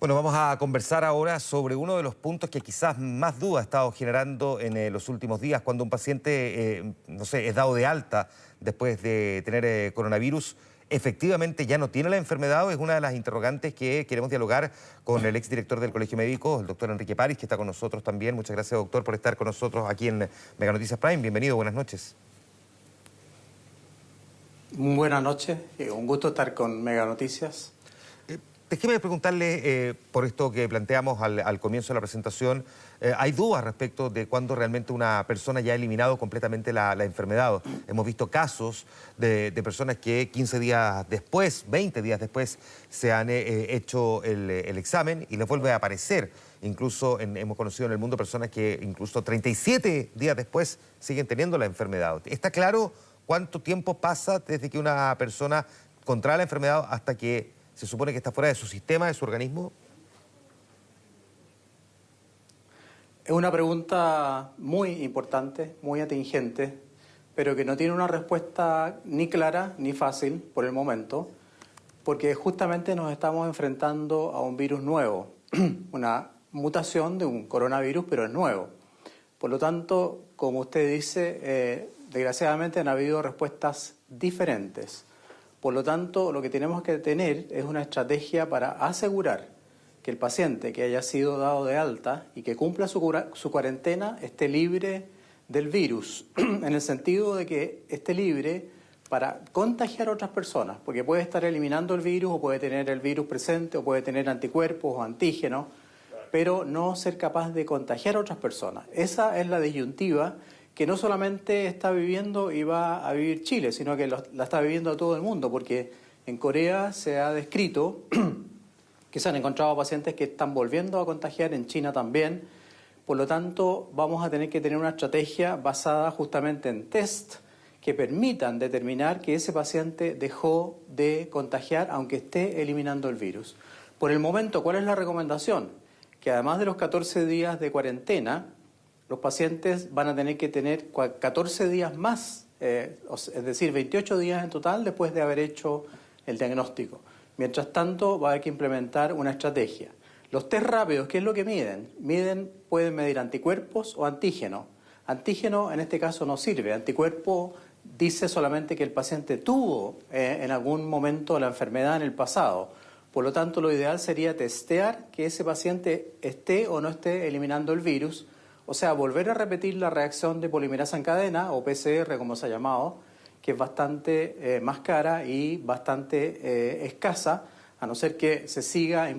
Bueno, vamos a conversar ahora sobre uno de los puntos que quizás más duda ha estado generando en los últimos días, cuando un paciente, no sé, es dado de alta después de tener coronavirus. ¿Efectivamente ya no tiene la enfermedad? Es una de las interrogantes que queremos dialogar con el exdirector del Colegio Médico, el doctor Enrique París, que está con nosotros también. Muchas gracias, doctor, por estar con nosotros aquí en Mega Noticias Prime. Bienvenido, buenas noches. Buenas noches, un gusto estar con Mega Noticias. Déjeme preguntarle por esto que planteamos al comienzo de la presentación. Hay dudas respecto de cuándo realmente una persona ya ha eliminado completamente la enfermedad. Hemos visto casos de personas que 15 días después, 20 días después, se han hecho el examen y les vuelve a aparecer. Incluso hemos conocido en el mundo personas que incluso 37 días después siguen teniendo la enfermedad. ¿Está claro cuánto tiempo pasa desde que una persona contrae la enfermedad hasta que se supone que está fuera de su sistema, de su organismo? Es una pregunta muy importante, muy atingente, pero que no tiene una respuesta ni clara ni fácil por el momento, porque justamente nos estamos enfrentando a un virus nuevo, una mutación de un coronavirus, pero es nuevo. Por lo tanto, como usted dice, desgraciadamente han habido respuestas diferentes. Por lo tanto, lo que tenemos que tener es una estrategia para asegurar que el paciente que haya sido dado de alta y que cumpla su cuarentena esté libre del virus, en el sentido de que esté libre para contagiar a otras personas, porque puede estar eliminando el virus o puede tener el virus presente o puede tener anticuerpos o antígenos, pero no ser capaz de contagiar a otras personas. Esa es la disyuntiva que no solamente está viviendo y va a vivir Chile, sino que la está viviendo todo el mundo, porque en Corea se ha descrito que se han encontrado pacientes que están volviendo a contagiar, en China también. Por lo tanto, vamos a tener que tener una estrategia basada justamente en test que permitan determinar que ese paciente dejó de contagiar aunque esté eliminando el virus. Por el momento, ¿cuál es la recomendación? Que además de los 14 días de cuarentena, los pacientes van a tener que tener 14 días más, es decir, 28 días en total después de haber hecho el diagnóstico. Mientras tanto, va a haber que implementar una estrategia. Los test rápidos, ¿qué es lo que miden? Pueden medir anticuerpos o antígenos. Antígeno en este caso no sirve. Anticuerpo dice solamente que el paciente tuvo en algún momento la enfermedad en el pasado. Por lo tanto, lo ideal sería testear que ese paciente esté o no esté eliminando el virus. O sea, volver a repetir la reacción de polimerasa en cadena, o PCR como se ha llamado, que es bastante más cara y bastante escasa, a no ser que se sigan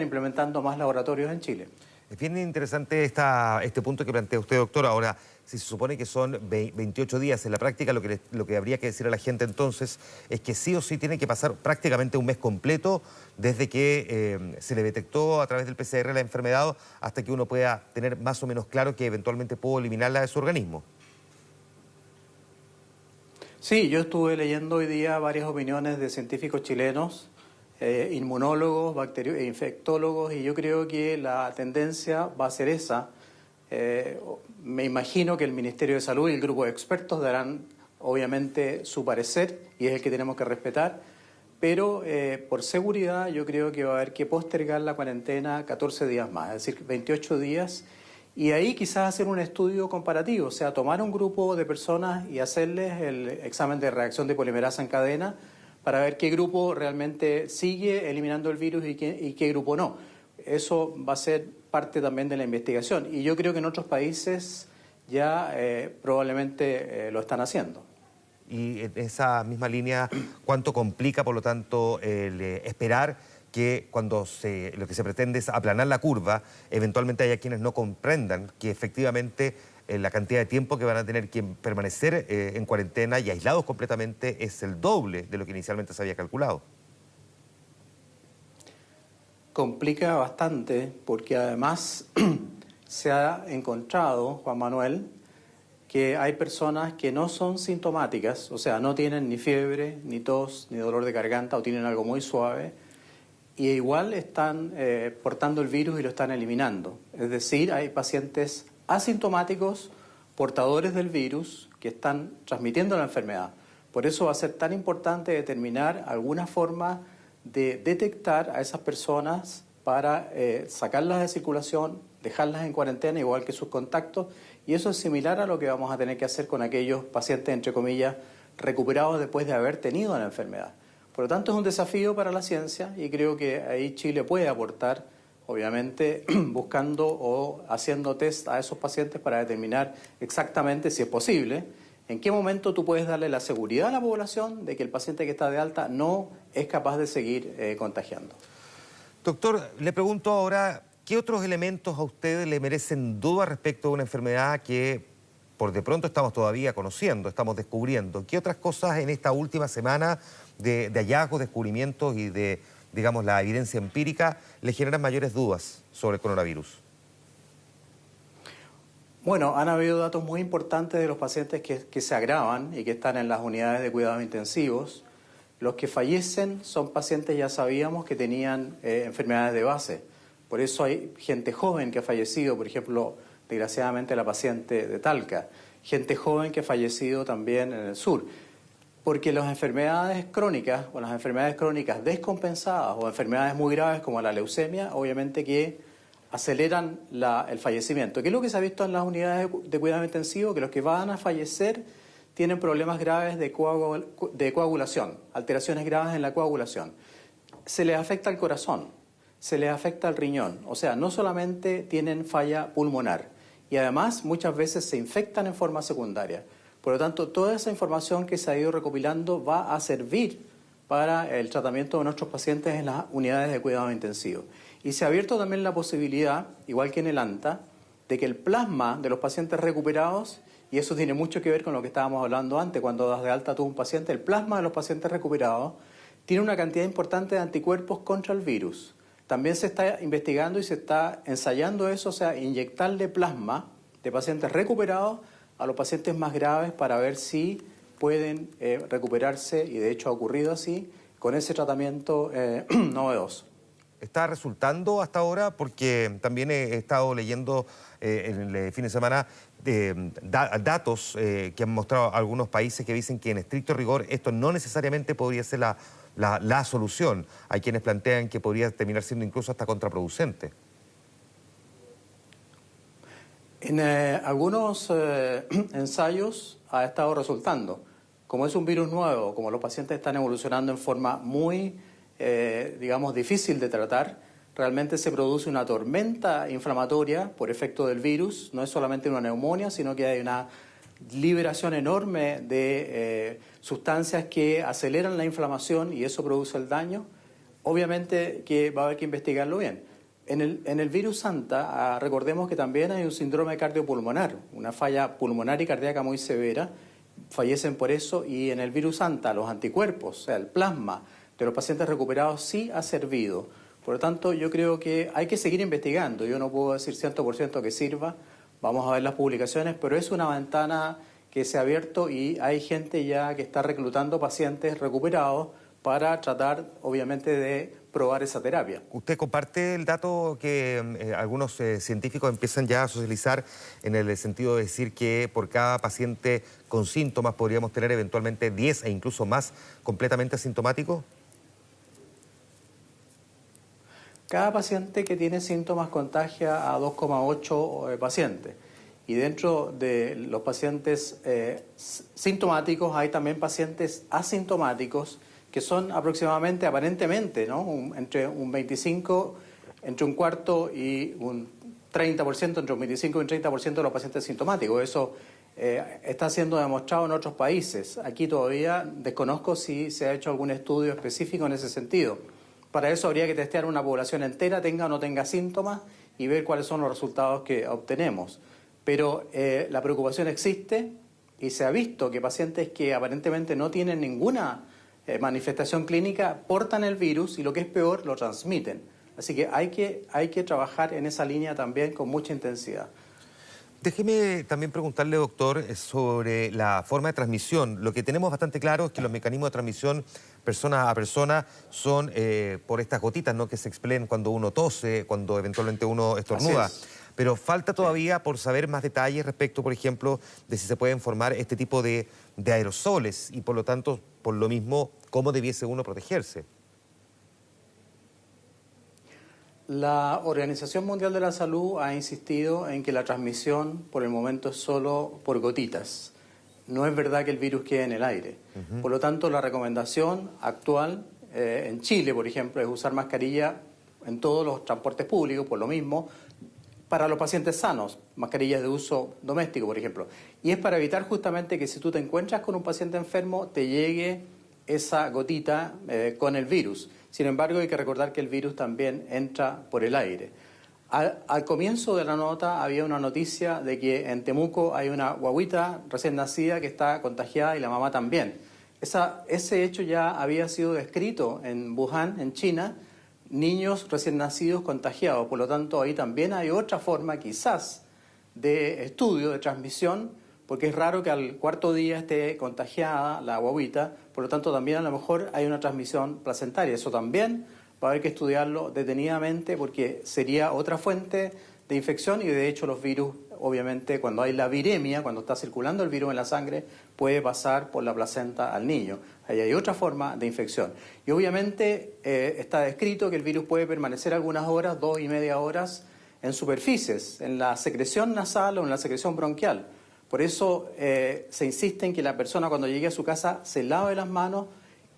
implementando más laboratorios en Chile. Es bien interesante este punto que plantea usted, doctor. Ahora, si se supone que son 28 días, en la práctica lo que habría que decir a la gente entonces es que sí o sí tiene que pasar prácticamente un mes completo desde que se le detectó a través del PCR la enfermedad hasta que uno pueda tener más o menos claro que eventualmente pudo eliminarla de su organismo. Sí, yo estuve leyendo hoy día varias opiniones de científicos chilenos, inmunólogos, infectólogos, y yo creo que la tendencia va a ser esa. Me imagino que el Ministerio de Salud y el grupo de expertos darán obviamente su parecer y es el que tenemos que respetar, pero por seguridad yo creo que va a haber que postergar la cuarentena 14 días más, es decir, 28 días, y ahí quizás hacer un estudio comparativo, o sea, tomar un grupo de personas y hacerles el examen de reacción de polimerasa en cadena para ver qué grupo realmente sigue eliminando el virus y qué grupo no. Eso va a ser parte también de la investigación y yo creo que en otros países ya probablemente lo están haciendo. Y en esa misma línea, ¿cuánto complica, por lo tanto, el esperar que cuando lo que se pretende es aplanar la curva, eventualmente haya quienes no comprendan que efectivamente la cantidad de tiempo que van a tener que permanecer en cuarentena y aislados completamente es el doble de lo que inicialmente se había calculado? Complica bastante porque además se ha encontrado, Juan Manuel, que hay personas que no son sintomáticas, o sea, no tienen ni fiebre, ni tos, ni dolor de garganta o tienen algo muy suave, y igual están portando el virus y lo están eliminando. Es decir, hay pacientes asintomáticos, portadores del virus, que están transmitiendo la enfermedad. Por eso va a ser tan importante determinar alguna forma de detectar a esas personas para sacarlas de circulación, dejarlas en cuarentena, igual que sus contactos, y eso es similar a lo que vamos a tener que hacer con aquellos pacientes, entre comillas, recuperados después de haber tenido la enfermedad. Por lo tanto, es un desafío para la ciencia y creo que ahí Chile puede aportar, obviamente, buscando o haciendo test a esos pacientes para determinar exactamente, si es posible, en qué momento tú puedes darle la seguridad a la población de que el paciente que está de alta no es capaz de seguir contagiando. Doctor, le pregunto ahora, ¿qué otros elementos a ustedes le merecen duda respecto a una enfermedad que por de pronto estamos todavía conociendo, estamos descubriendo? ¿Qué otras cosas en esta última semana de hallazgos, descubrimientos y de, digamos, la evidencia empírica le generan mayores dudas sobre el coronavirus? Bueno, han habido datos muy importantes de los pacientes que se agravan y que están en las unidades de cuidados intensivos. Los que fallecen son pacientes, ya sabíamos, que tenían enfermedades de base. Por eso hay gente joven que ha fallecido, por ejemplo, desgraciadamente la paciente de Talca. Gente joven que ha fallecido también en el sur. Porque las enfermedades crónicas o las enfermedades crónicas descompensadas o enfermedades muy graves como la leucemia, obviamente que aceleran el fallecimiento. ¿Qué es lo que se ha visto en las unidades de cuidado intensivo? Que los que van a fallecer tienen problemas graves de coagulación, alteraciones graves en la coagulación. Se les afecta el corazón, se les afecta el riñón, o sea, no solamente tienen falla pulmonar y además muchas veces se infectan en forma secundaria. Por lo tanto, toda esa información que se ha ido recopilando va a servir para el tratamiento de nuestros pacientes en las unidades de cuidado intensivo. Y se ha abierto también la posibilidad, igual que en el ANTA, de que el plasma de los pacientes recuperados, y eso tiene mucho que ver con lo que estábamos hablando antes, cuando das de alta tú un paciente, el plasma de los pacientes recuperados tiene una cantidad importante de anticuerpos contra el virus. También se está investigando y se está ensayando eso, o sea, inyectarle plasma de pacientes recuperados a los pacientes más graves para ver si pueden recuperarse, y de hecho ha ocurrido así, con ese tratamiento novedoso. ¿Está resultando hasta ahora? Porque también he estado leyendo en el fin de semana datos que han mostrado algunos países que dicen que en estricto rigor esto no necesariamente podría ser la solución. Hay quienes plantean que podría terminar siendo incluso hasta contraproducente. En algunos ensayos ha estado resultando. Como es un virus nuevo, como los pacientes están evolucionando en forma muy digamos, difícil de tratar, realmente se produce una tormenta inflamatoria por efecto del virus. No es solamente una neumonía, sino que hay una liberación enorme de sustancias que aceleran la inflamación y eso produce el daño. Obviamente que va a haber que investigarlo bien. En el virus Santa, recordemos que también hay un síndrome cardiopulmonar, una falla pulmonar y cardíaca muy severa. Fallecen por eso, y en el virus Santa los anticuerpos, o sea, el plasma de los pacientes recuperados sí ha servido. Por lo tanto, yo creo que hay que seguir investigando. Yo no puedo decir 100% que sirva. Vamos a ver las publicaciones, pero es una ventana que se ha abierto y hay gente ya que está reclutando pacientes recuperados para tratar, obviamente, de probar esa terapia. ¿Usted comparte el dato que algunos científicos empiezan ya a socializar en el sentido de decir que por cada paciente con síntomas podríamos tener eventualmente 10 e incluso más completamente asintomáticos? Cada paciente que tiene síntomas contagia a 2,8 pacientes. Y dentro de los pacientes sintomáticos hay también pacientes asintomáticos que son aproximadamente, aparentemente, ¿no? Entre un 25, entre un cuarto y un 30%, entre un 25 y un 30% de los pacientes sintomáticos. Eso está siendo demostrado en otros países. Aquí todavía desconozco si se ha hecho algún estudio específico en ese sentido. Para eso habría que testear una población entera, tenga o no tenga síntomas, y ver cuáles son los resultados que obtenemos. Pero la preocupación existe y se ha visto que pacientes que aparentemente no tienen ninguna manifestación clínica portan el virus y, lo que es peor, lo transmiten. Así que hay que trabajar en esa línea también con mucha intensidad. Déjeme también preguntarle, doctor, sobre la forma de transmisión. Lo que tenemos bastante claro es que los mecanismos de transmisión persona a persona son por estas gotitas, ¿no?, que se expelen cuando uno tose, cuando eventualmente uno estornuda. Pero falta todavía por saber más detalles respecto, por ejemplo, de si se pueden formar este tipo de aerosoles y, por lo tanto, por lo mismo, cómo debiese uno protegerse. La Organización Mundial de la Salud ha insistido en que la transmisión por el momento es solo por gotitas. No es verdad que el virus quede en el aire. Por lo tanto, la recomendación actual en Chile, por ejemplo, es usar mascarilla en todos los transportes públicos, por lo mismo, para los pacientes sanos, mascarillas de uso doméstico, por ejemplo. Y es para evitar justamente que si tú te encuentras con un paciente enfermo, te llegue esa gotita con el virus. Sin embargo, hay que recordar que el virus también entra por el aire. Al comienzo de la nota había una noticia de que en Temuco hay una guagüita recién nacida que está contagiada y la mamá también. Ese hecho ya había sido descrito en Wuhan, en China, niños recién nacidos contagiados. Por lo tanto, ahí también hay otra forma quizás de estudio, de transmisión, porque es raro que al cuarto día esté contagiada la guagüita. Por lo tanto, también a lo mejor hay una transmisión placentaria. Eso también va a haber que estudiarlo detenidamente porque sería otra fuente de infección y de hecho los virus, obviamente, cuando hay la viremia, cuando está circulando el virus en la sangre, puede pasar por la placenta al niño. Ahí hay otra forma de infección. Y obviamente está descrito que el virus puede permanecer algunas horas, 2,5 horas, en superficies, en la secreción nasal o en la secreción bronquial. Por eso se insiste en que la persona cuando llegue a su casa se lave las manos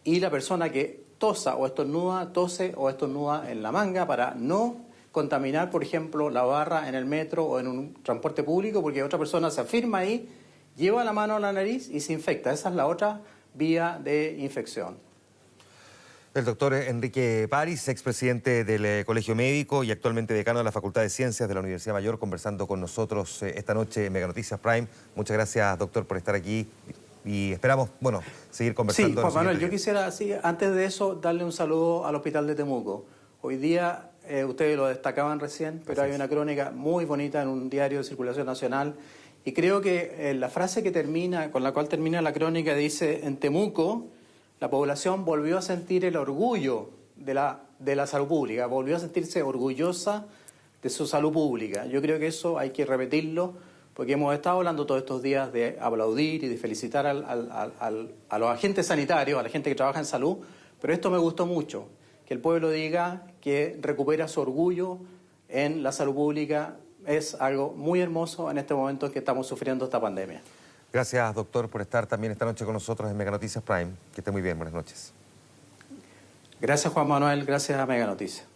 y la persona que tosa o estornuda, tose o estornuda en la manga para no contaminar, por ejemplo, la barra en el metro o en un transporte público, porque otra persona se afirma ahí, lleva la mano a la nariz y se infecta. Esa es la otra vía de infección. El doctor Enrique París, expresidente del Colegio Médico y actualmente decano de la Facultad de Ciencias de la Universidad Mayor, conversando con nosotros esta noche en Mega Noticias Prime. Muchas gracias, doctor, por estar aquí y esperamos, bueno, seguir conversando. Sí, Juan Manuel, yo quisiera, antes de eso, darle un saludo al Hospital de Temuco. Hoy día, ustedes lo destacaban recién, pero hay una crónica muy bonita en un diario de circulación nacional y creo que la frase con la cual termina la crónica dice: en Temuco la población volvió a sentir el orgullo de la salud pública, volvió a sentirse orgullosa de su salud pública. Yo creo que eso hay que repetirlo, porque hemos estado hablando todos estos días de aplaudir y de felicitar a los agentes sanitarios, a la gente que trabaja en salud, pero esto me gustó mucho, que el pueblo diga que recupera su orgullo en la salud pública. Es algo muy hermoso en este momento en que estamos sufriendo esta pandemia. Gracias, doctor, por estar también esta noche con nosotros en Mega Noticias Prime. Que esté muy bien, buenas noches. Gracias, Juan Manuel, gracias a Mega Noticias.